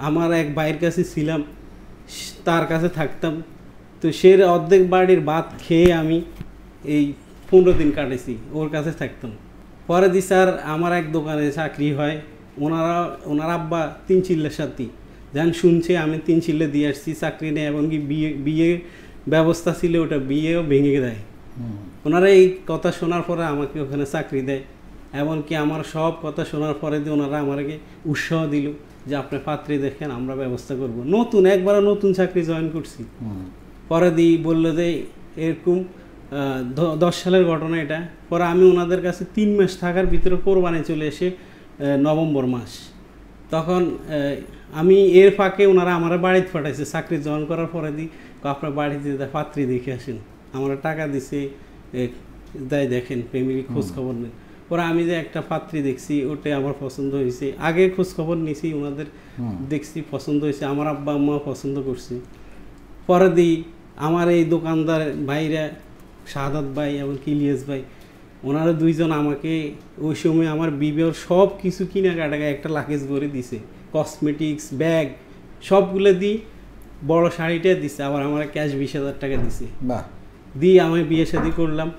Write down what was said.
আমার এক ভাইয়ের কাছে ছিলাম, তার কাছে থাকতাম। তো সে অর্ধেক বাড়ির ভাত খেয়ে আমি এই 15 দিন কাটেছি, ওর কাছে থাকতাম। পরে দি স্যার আমার এক দোকানে চাকরি হয়, ওনার আব্বা 3 চিল্লার সাথী যেন শুনছে আমি 3 চিল্লে দিয়ে আসছি, চাকরি নেই, এমনকি বিয়ে ব্যবস্থা ছিল, ওটা বিয়েও ভেঙে দেয়। ওনারা এই কথা শোনার পরে আমাকে ওখানে চাকরি দেয়, এমনকি আমার সব কথা শোনার পরে দিয়ে ওনারা আমাকে উৎসাহ দিল যে আপনি পাত্রী দেখেন, আমরা ব্যবস্থা করব। একবার নতুন চাকরি জয়েন করছি। পরে দিয়ে বললো যে এরকম 10 সালের ঘটনা এটা। পরে আমি ওনাদের কাছে 3 মাস থাকার ভিতরে কোরবানি চলে এসে নভেম্বর মাস, তখন আমি এর ফাঁকে ওনারা আমার বাড়িতে পাঠাইছে চাকরি জয়েন করার পরে দিই আপনার বাড়িতে পাত্রী দেখে আসেন, আমার টাকা দিছে, তাই দেখেন ফ্যামিলি খোঁজ খবর নেন। পরে আমি যে একটা পাত্রী দেখছি ওটাই আমার পছন্দ হয়েছে, আগে খোঁজ খবর নিয়েছি ওনাদের, দেখছি পছন্দ হয়েছে, আমার আব্বা আম্মা পছন্দ করছে। পরে দিই আমার এই দোকানদার ভাইরা শাহাদাত ভাই এবং ইলিয়াস ভাই, ওনারা দুইজন আমাকে ওই সময় আমার বিবের সব কিছু কেনাকাটাকে একটা লাকেজ ভরে দিছে, কসমেটিক্স ব্যাগ সবগুলো দিই, বড় শাড়িটা দিছে, আবার আমার ক্যাশ 20,000 টাকা দিছে। দিয়ে আমি বিয়ে শাদী করলাম।